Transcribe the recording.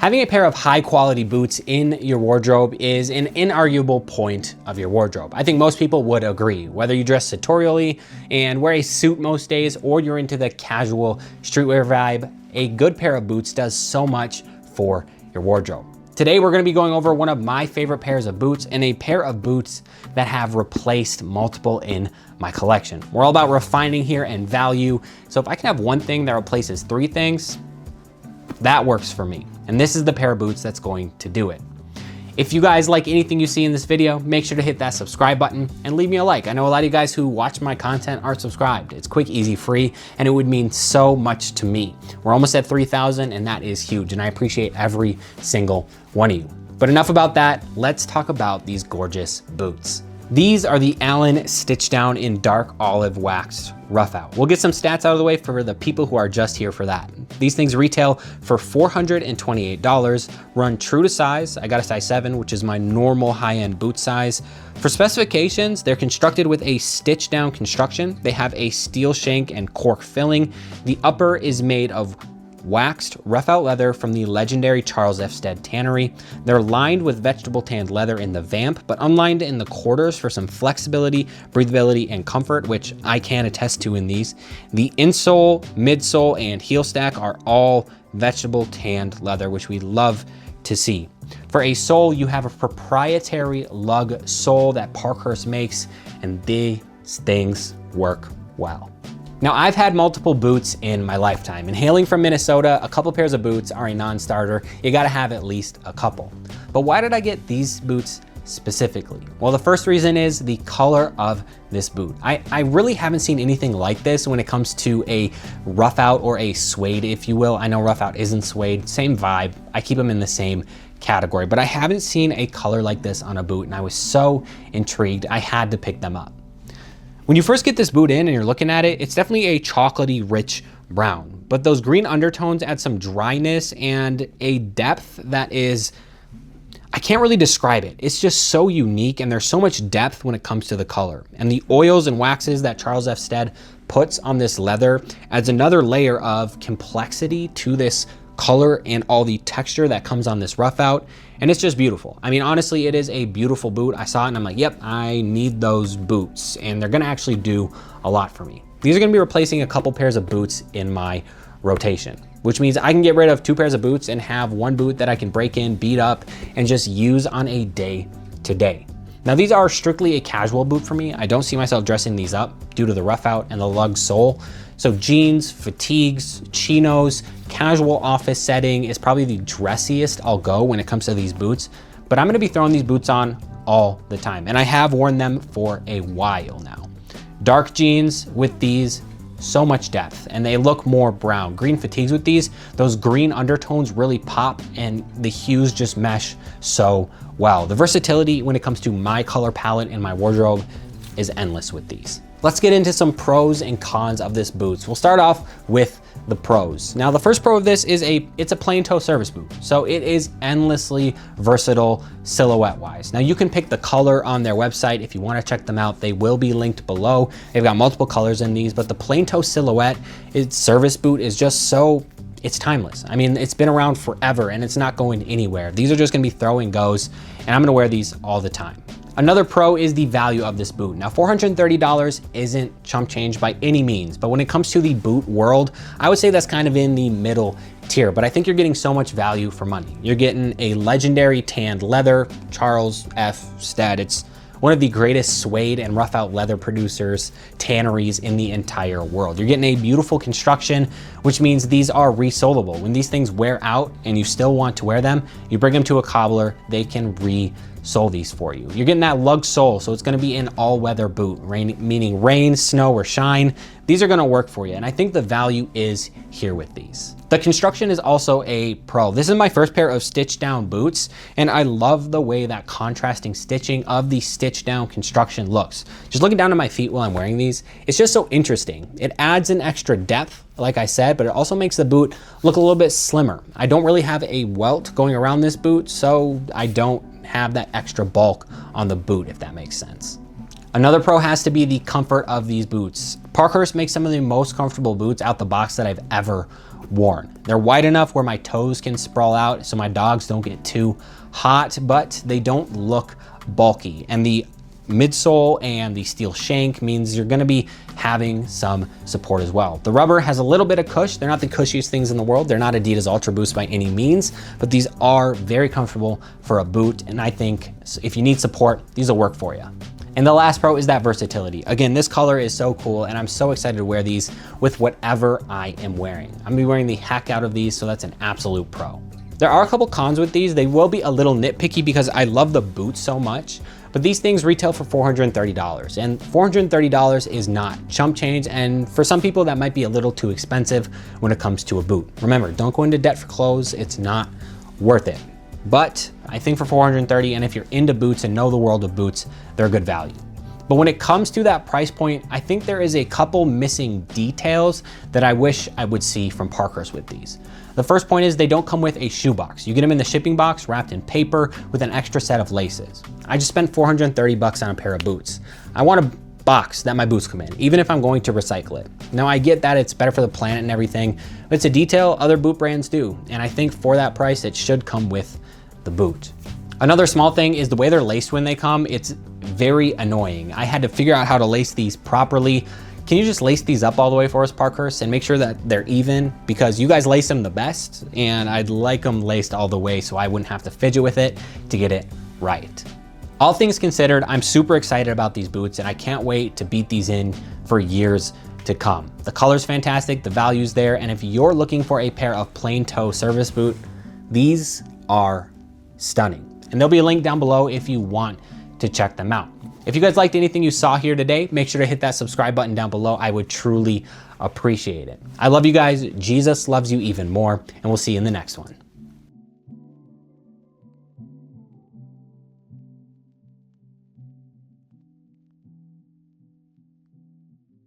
Having a pair of high quality boots in your wardrobe is an inarguable point of your wardrobe. I think most people would agree, whether you dress sartorially and wear a suit most days, or you're into the casual streetwear vibe, a good pair of boots does so much for your wardrobe. Today, we're gonna be going over one of my favorite pairs of boots, and a pair of boots that have replaced multiple in my collection. We're all about refining here and value. So if I can have one thing that replaces three things, that works for me. And this is the pair of boots that's going to do it. If you guys like anything you see in this video, make sure to hit that subscribe button and leave me a like. I know a lot of you guys who watch my content aren't subscribed. It's quick, easy, free, and it would mean so much to me. We're almost at 3,000, and that is huge, and I appreciate every single one of you. But enough about that, let's talk about these gorgeous boots. These are the Allen Stitchdown in dark olive waxed Roughout. We'll get some stats out of the way for the people who are just here for that. These things retail for $428, run true to size. I got a size 7, which is my normal high-end boot size. For specifications, they're constructed with a stitch down construction. They have a steel shank and cork filling. The upper is made of waxed Roughout leather from the legendary Charles F. Stead tannery. They're lined with vegetable tanned leather in the vamp, but unlined in the quarters for some flexibility, breathability, and comfort, which I can attest to in these. The insole, midsole, and heel stack are all vegetable tanned leather, which we love to see. For a sole, you have a proprietary lug sole that Parkhurst makes, and these things work well. Now, I've had multiple boots in my lifetime, and hailing from Minnesota, a couple pairs of boots are a non-starter. You gotta have at least a couple. But why did I get these boots specifically? Well, the first reason is the color of this boot. I really haven't seen anything like this when it comes to a Roughout or a suede, if you will. I know Roughout isn't suede, same vibe. I keep them in the same category, but I haven't seen a color like this on a boot, and I was so intrigued, I had to pick them up. When you first get this boot in and you're looking at it, it's definitely a chocolatey, rich brown, but those green undertones add some dryness and a depth that is, I can't really describe it. It's just so unique, and there's so much depth when it comes to the color. And the oils and waxes that Charles F. Stead puts on this leather adds another layer of complexity to this color and all the texture that comes on this Roughout, and it's just beautiful. I mean, honestly, it is a beautiful boot. I saw it and I'm like, yep, I need those boots, and they're gonna actually do a lot for me. These are gonna be replacing a couple pairs of boots in my rotation, which means I can get rid of 2 pairs of boots and have one boot that I can break in, beat up, and just use on a day to day. Now, these are strictly a casual boot for me. I don't see myself dressing these up due to the Roughout and the lug sole. So jeans, fatigues, chinos, casual office setting is probably the dressiest I'll go when it comes to these boots, but I'm gonna be throwing these boots on all the time, and I have worn them for a while now. Dark jeans with these, so much depth, and they look more brown. Green fatigues with these, those green undertones really pop, and the hues just mesh so well. The versatility when it comes to my color palette in my wardrobe is endless with these. Let's get into some pros and cons of this boots. We'll start off with the pros. Now, the first pro of this is it's a plain toe service boot. So it is endlessly versatile silhouette wise. Now, you can pick the color on their website if you want to check them out. They will be linked below. They've got multiple colors in these, but the plain toe silhouette service boot is just so, it's timeless. I mean, it's been around forever and it's not going anywhere. These are just gonna be throw and goes, and I'm gonna wear these all the time. Another pro is the value of this boot. Now, $430 isn't chump change by any means, but when it comes to the boot world, I would say that's kind of in the middle tier, but I think you're getting so much value for money. You're getting a legendary tanned leather, Charles F. Stead. It's one of the greatest suede and Roughout leather producers, tanneries in the entire world. You're getting a beautiful construction, which means these are resolable. When these things wear out and you still want to wear them, you bring them to a cobbler, they can resole these for you. You're getting that lug sole, so it's gonna be an all-weather boot, meaning rain, snow, or shine. These are gonna work for you, and I think the value is here with these. The construction is also a pro. This is my first pair of Stitchdown boots, and I love the way that contrasting stitching of the Stitchdown construction looks. Just looking down at my feet while I'm wearing these, it's just so interesting. It adds an extra depth, like I said, but it also makes the boot look a little bit slimmer. I don't really have a welt going around this boot, so I don't have that extra bulk on the boot, if that makes sense. Another pro has to be the comfort of these boots. Parkhurst makes some of the most comfortable boots out the box that I've ever worn. They're wide enough where my toes can sprawl out so my dogs don't get too hot, but they don't look bulky. And the midsole and the steel shank means you're gonna be having some support as well. The rubber has a little bit of cush. They're not the cushiest things in the world. They're not Adidas Ultra Boost by any means, but these are very comfortable for a boot. And I think if you need support, these will work for you. And the last pro is that versatility. Again, this color is so cool and I'm so excited to wear these with whatever I am wearing. I'm gonna be wearing the heck out of these, so that's an absolute pro. There are a couple cons with these. They will be a little nitpicky because I love the boots so much, but these things retail for $430 and $430 is not chump change. And for some people that might be a little too expensive when it comes to a boot. Remember, don't go into debt for clothes. It's not worth it. But I think for $430, and if you're into boots and know the world of boots, they're a good value. But when it comes to that price point, I think there is a couple missing details that I wish I would see from Parkhurst with these. The first point is they don't come with a shoebox. You get them in the shipping box wrapped in paper with an extra set of laces. I just spent $430 on a pair of boots. I want a box that my boots come in, even if I'm going to recycle it. Now I get that it's better for the planet and everything, but it's a detail other boot brands do. And I think for that price, it should come with the boot. Another small thing is the way they're laced when they come. It's very annoying. I had to figure out how to lace these properly. Can you just lace these up all the way for us, Parkhurst, and make sure that they're even? Because you guys lace them the best, and I'd like them laced all the way so I wouldn't have to fidget with it to get it right. All things considered, I'm super excited about these boots, and I can't wait to beat these in for years to come. The color's fantastic, the value's there, and if you're looking for a pair of plain toe service boot, these are stunning. And there'll be a link down below if you want to check them out. If you guys liked anything you saw here today, make sure to hit that subscribe button down below. I would truly appreciate it. I love you guys. Jesus loves you even more, and we'll see you in the next one.